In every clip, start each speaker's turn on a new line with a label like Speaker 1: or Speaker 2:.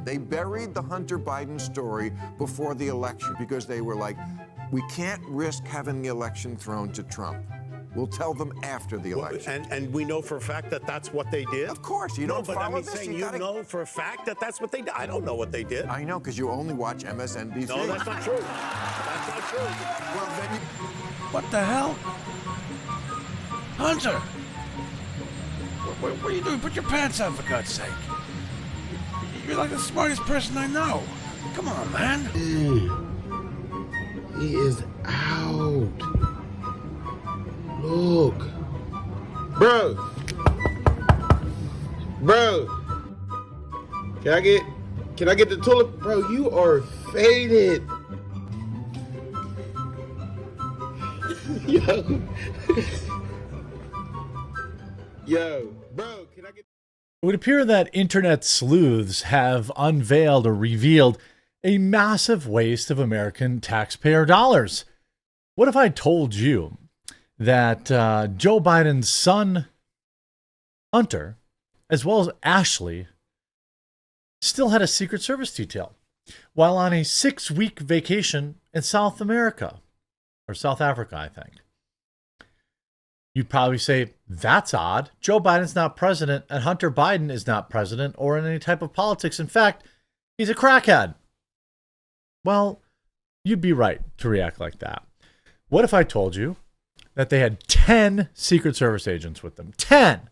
Speaker 1: They buried the Hunter Biden story before the election because they were like, we can't risk having the election thrown to Trump. We'll tell them after the election.
Speaker 2: And we know for a fact that that's what they did?
Speaker 1: Of course. You don't follow
Speaker 2: but
Speaker 1: this.
Speaker 2: saying you know for a fact that that's what they did? I don't know what they did.
Speaker 1: I know, because you only watch MSNBC.
Speaker 2: No, that's not true. That's not true.
Speaker 1: Well, then you...
Speaker 3: What the hell? Hunter! What are you doing? Put your pants on, for God's sake. You're like the smartest person I know. Come on, man.
Speaker 4: He is out. Look. Bro. Can I get the toilet? Bro, you are faded. Yo, bro, can I get...
Speaker 5: It would appear that internet sleuths have unveiled or revealed a massive waste of American taxpayer dollars. What if I told you that Joe Biden's son, Hunter, as well as Ashley, still had a Secret Service detail while on a 6-week vacation in South America, or South Africa, I think? You'd probably say, that's odd. Joe Biden's not president, and Hunter Biden is not president or in any type of politics. In fact, he's a crackhead. Well, you'd be right to react like that. What if I told you that they had 10 Secret Service agents with them? 10!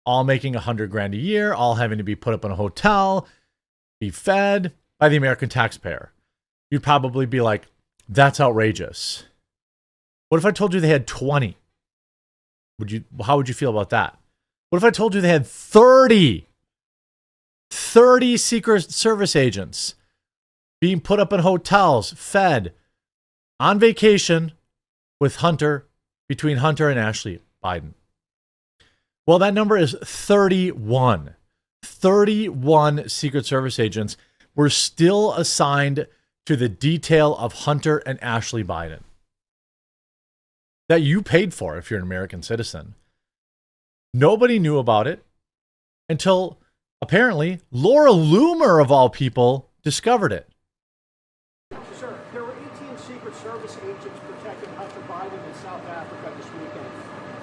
Speaker 5: All making $100,000 a year, all having to be put up in a hotel, be fed by the American taxpayer. You'd probably be like, that's outrageous. What if I told you they had 20? How would you feel about that? What if I told you they had 30 Secret Service agents being put up in hotels, fed, on vacation with Hunter, between Hunter and Ashley Biden? Well, that number is 31. 31 Secret Service agents were still assigned to the detail of Hunter and Ashley Biden that you paid for if you're an American citizen. Nobody knew about it until apparently Laura Loomer, of all people, discovered it.
Speaker 6: Sir, there were 18 Secret Service agents protecting Hunter Biden in South Africa this weekend.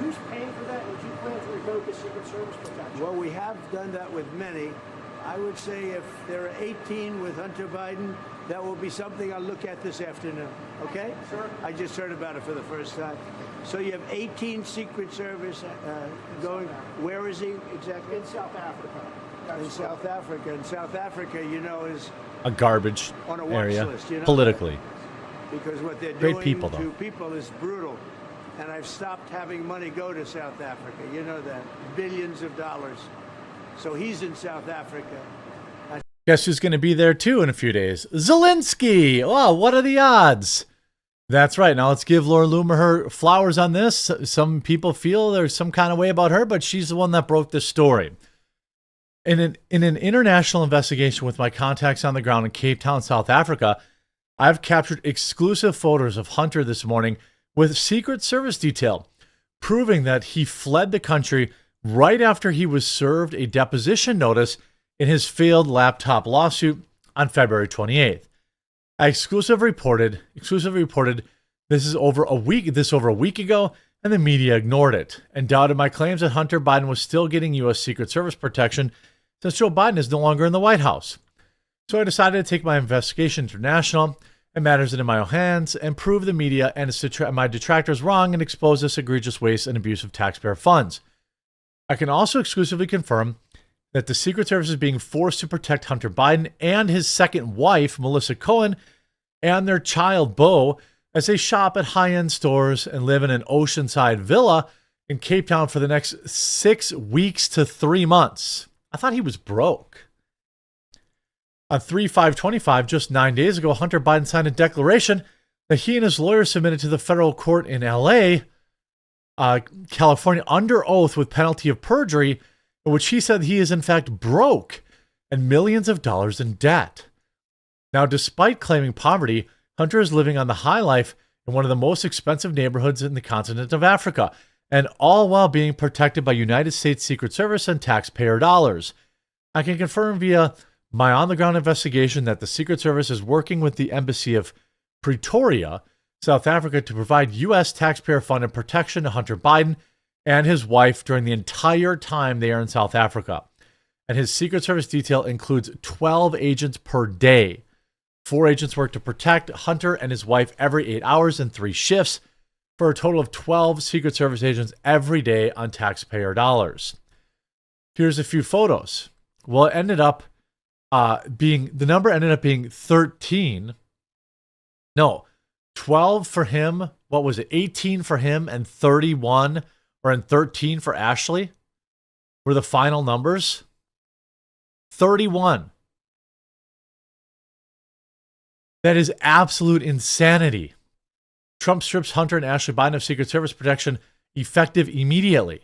Speaker 6: Who's paying for that, and do you plan to revoke the Secret Service protection?
Speaker 7: Well, we have done that with many. I would say if there are 18 with Hunter Biden, that will be something I'll look at this afternoon, okay?
Speaker 6: Sure.
Speaker 7: I just heard about it for the first time. So you have 18 Secret Service going, where is he exactly?
Speaker 6: In South Africa.
Speaker 7: In South Africa. And South Africa, you know, is
Speaker 5: A garbage
Speaker 7: on a watch
Speaker 5: area,
Speaker 7: list, you know,
Speaker 5: politically.
Speaker 7: because what they're
Speaker 5: Great
Speaker 7: doing
Speaker 5: people,
Speaker 7: to
Speaker 5: though.
Speaker 7: people is brutal. And I've stopped having money go to South Africa. You know that. Billions of dollars. So he's in South Africa.
Speaker 5: Guess who's going to be there too in a few days? Zelensky! Oh, what are the odds? That's right. Now let's give Laura Loomer her flowers on this. Some people feel there's some kind of way about her, but she's the one that broke this story. In an international investigation with my contacts on the ground in Cape Town, South Africa, I've captured exclusive photos of Hunter this morning with Secret Service detail, proving that he fled the country right after he was served a deposition notice in his failed laptop lawsuit on February 28th. I exclusively reported this over a week ago, and the media ignored it and doubted my claims that Hunter Biden was still getting U.S. Secret Service protection since Joe Biden is no longer in the White House. So I decided to take my investigation international and matters in my own hands and prove the media and my detractors wrong and expose this egregious waste and abuse of taxpayer funds. I can also exclusively confirm that the Secret Service is being forced to protect Hunter Biden and his second wife, Melissa Cohen, and their child, Beau, as they shop at high-end stores and live in an oceanside villa in Cape Town for the next 6 weeks to 3 months. I thought he was broke. On 3/5/25, just 9 days ago, Hunter Biden signed a declaration that he and his lawyer submitted to the federal court in L.A., California, under oath with penalty of perjury, in which he said he is in fact broke and millions of dollars in debt. Now, despite claiming poverty, Hunter is living on the high life in one of the most expensive neighborhoods in the continent of Africa, and all while being protected by United States Secret Service and taxpayer dollars. I can confirm via my on-the-ground investigation that the Secret Service is working with the Embassy of Pretoria, South Africa, to provide U.S. taxpayer-funded protection to Hunter Biden and his wife during the entire time they are in South Africa. And his Secret Service detail includes 12 agents per day. 4 agents work to protect Hunter and his wife every 8 hours in 3 shifts, for a total of 12 Secret Service agents every day on taxpayer dollars. Here's a few photos. Well, it ended up the number ended up being 13. No, 12 for him. What was it? 18 for him and 31 and 13 for Ashley were the final numbers. 31. That is absolute insanity. Trump strips Hunter and Ashley Biden of Secret Service protection effective immediately.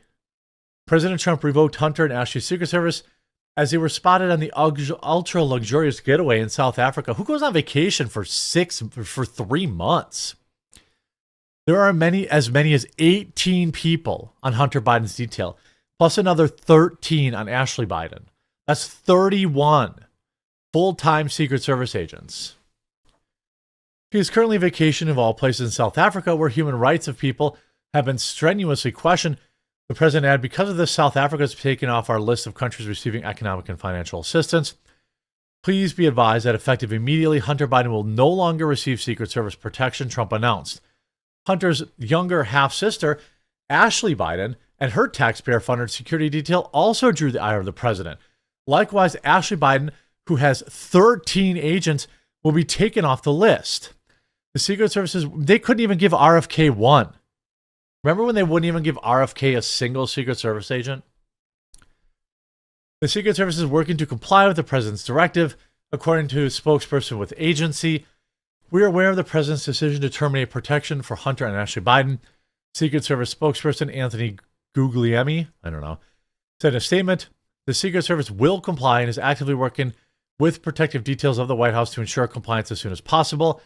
Speaker 5: President Trump revoked Hunter and Ashley's Secret Service as they were spotted on the ultra-luxurious getaway in South Africa. Who goes on vacation for 3 months? There are as many as 18 people on Hunter Biden's detail, plus another 13 on Ashley Biden. That's 31 full-time Secret Service agents. He is currently vacationing of all places in South Africa, where human rights of people have been strenuously questioned. The president added, because of this, South Africa is taken off our list of countries receiving economic and financial assistance. Please be advised that effective immediately, Hunter Biden will no longer receive Secret Service protection, Trump announced. Hunter's younger half-sister, Ashley Biden, and her taxpayer-funded security detail also drew the ire of the president. Likewise, Ashley Biden, who has 13 agents, will be taken off the list. The Secret Services, they couldn't even give RFK one. Remember when they wouldn't even give RFK a single Secret Service agent? The Secret Service is working to comply with the president's directive, according to a spokesperson with the agency. We are aware of the president's decision to terminate protection for Hunter and Ashley Biden. Secret Service spokesperson Anthony Guglielmi, said in a statement, the Secret Service will comply and is actively working with protective details of the White House to ensure compliance as soon as possible.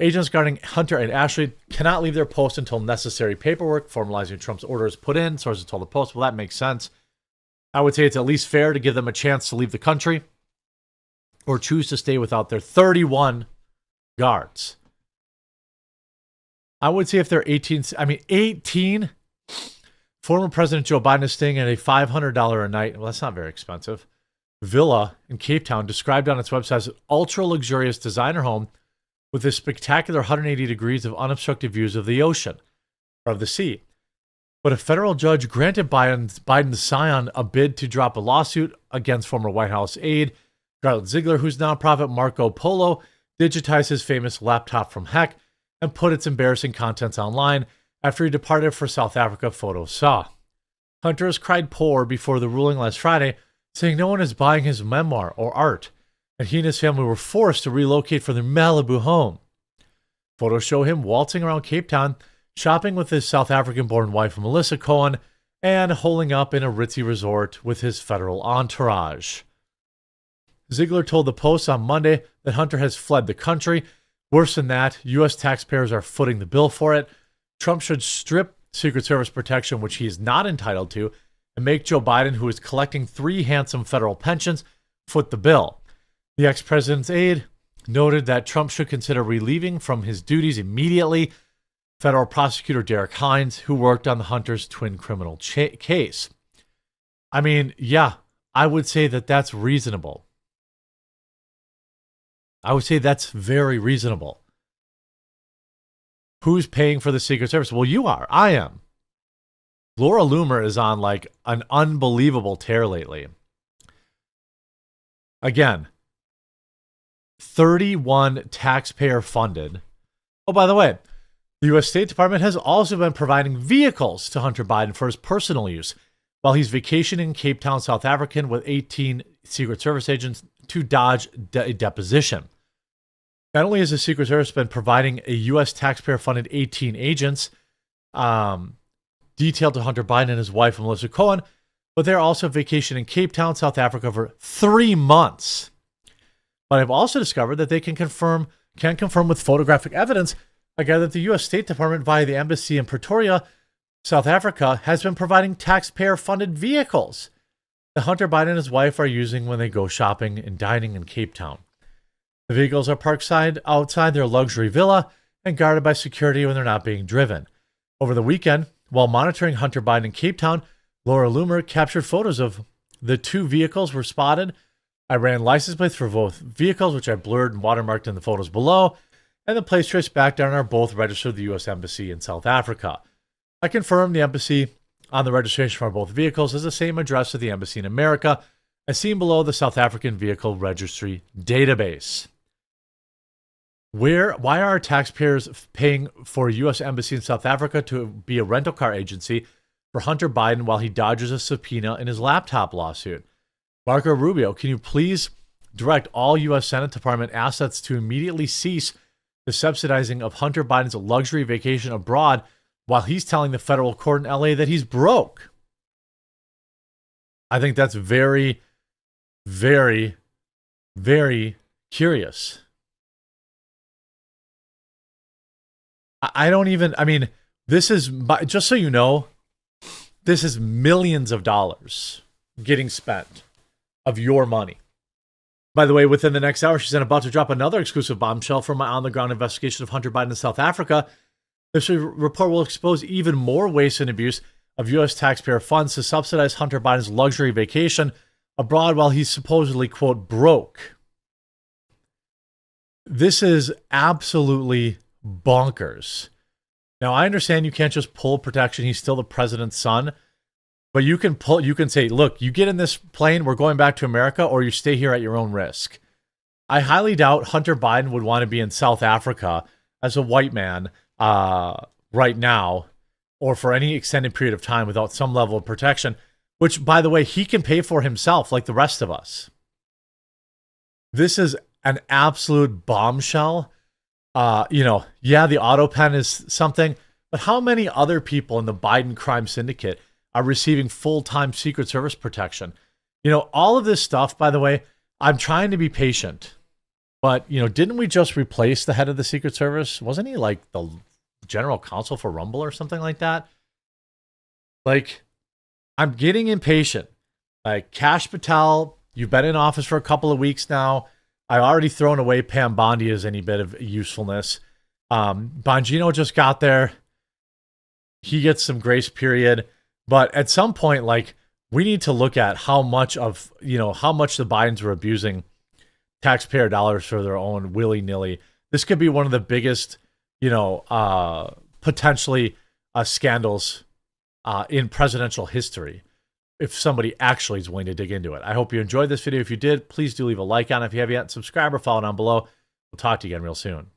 Speaker 5: Agents guarding Hunter and Ashley cannot leave their post until necessary paperwork formalizing Trump's order is put in, sources told the Post. Well, that makes sense. I would say it's at least fair to give them a chance to leave the country or choose to stay without their 31 guards. I would say if they're 18, former President Joe Biden is staying at a $500 a night, well, that's not very expensive, villa in Cape Town, described on its website as an ultra-luxurious designer home with a spectacular 180 degrees of unobstructed views of the ocean, or of the sea. But a federal judge granted Biden's scion a bid to drop a lawsuit against former White House aide, Garrett Ziegler, whose nonprofit Marco Polo digitized his famous laptop from heck and put its embarrassing contents online after he departed for South Africa, photos saw. Hunter has cried poor before the ruling last Friday, saying no one is buying his memoir or art, and he and his family were forced to relocate from their Malibu home. Photos show him waltzing around Cape Town, shopping with his South African-born wife Melissa Cohen, and holing up in a ritzy resort with his federal entourage. Ziegler told the Post on Monday that Hunter has fled the country. Worse than that, U.S. taxpayers are footing the bill for it. Trump should strip Secret Service protection, which he is not entitled to, and make Joe Biden, who is collecting 3 handsome federal pensions, foot the bill. The ex-president's aide noted that Trump should consider relieving from his duties immediately federal prosecutor Derek Hines, who worked on the Hunter's twin criminal case. Yeah, I would say that that's reasonable. I would say that's very reasonable. Who's paying for the Secret Service? Well, you are. I am. Laura Loomer is on like an unbelievable tear lately. Again, 31 taxpayer funded. Oh, by the way, the U.S. State Department has also been providing vehicles to Hunter Biden for his personal use while he's vacationing in Cape Town, South Africa, with 18 Secret Service agents to dodge a deposition. Not only has the Secret Service been providing a U.S. taxpayer-funded 18 agents detailed to Hunter Biden and his wife, Melissa Cohen, but they're also vacationing in Cape Town, South Africa for 3 months. But I've also discovered that they can confirm with photographic evidence, again, that the U.S. State Department, via the embassy in Pretoria, South Africa, has been providing taxpayer-funded vehicles that Hunter Biden and his wife are using when they go shopping and dining in Cape Town. The vehicles are parked outside their luxury villa and guarded by security when they're not being driven. Over the weekend, while monitoring Hunter Biden in Cape Town, Laura Loomer captured photos of the two vehicles were spotted. I ran license plates for both vehicles, which I blurred and watermarked in the photos below, and the plates traced back down are both registered to the U.S. Embassy in South Africa. I confirmed the embassy on the registration for both vehicles is the same address as the embassy in America, as seen below the South African Vehicle Registry database. Why are our taxpayers paying for a U.S. Embassy in South Africa to be a rental car agency for Hunter Biden while he dodges a subpoena in his laptop lawsuit? Marco Rubio, can you please direct all U.S. Senate Department assets to immediately cease the subsidizing of Hunter Biden's luxury vacation abroad while he's telling the federal court in L.A. that he's broke? I think that's very, very, very curious. This is, just so you know, this is millions of dollars getting spent of your money. By the way, within the next hour, she's about to drop another exclusive bombshell from my on-the-ground investigation of Hunter Biden in South Africa. This report will expose even more waste and abuse of U.S. taxpayer funds to subsidize Hunter Biden's luxury vacation abroad while he's supposedly, quote, broke. This is absolutely bonkers. Now, I understand you can't just pull protection. He's still the president's son. But you can say, look, you get in this plane, we're going back to America, or you stay here at your own risk. I highly doubt Hunter Biden would want to be in South Africa as a white man right now, or for any extended period of time without some level of protection, which, by the way, he can pay for himself like the rest of us. This is an absolute bombshell. The auto pen is something, but how many other people in the Biden crime syndicate are receiving full-time Secret Service protection? All of this stuff, by the way, I'm trying to be patient, but, didn't we just replace the head of the Secret Service? Wasn't he like the general counsel for Rumble or something like that? Like, I'm getting impatient. Like, Kash Patel, you've been in office for a couple of weeks now. I've already thrown away Pam Bondi as any bit of usefulness. Bongino just got there. He gets some grace period. But at some point, we need to look at how much the Bidens are abusing taxpayer dollars for their own willy-nilly. This could be one of the biggest, potentially scandals in presidential history if somebody actually is willing to dig into it. I hope you enjoyed this video. If you did, please do leave a like on it. If you haven't yet, subscribe or follow down below. We'll talk to you again real soon.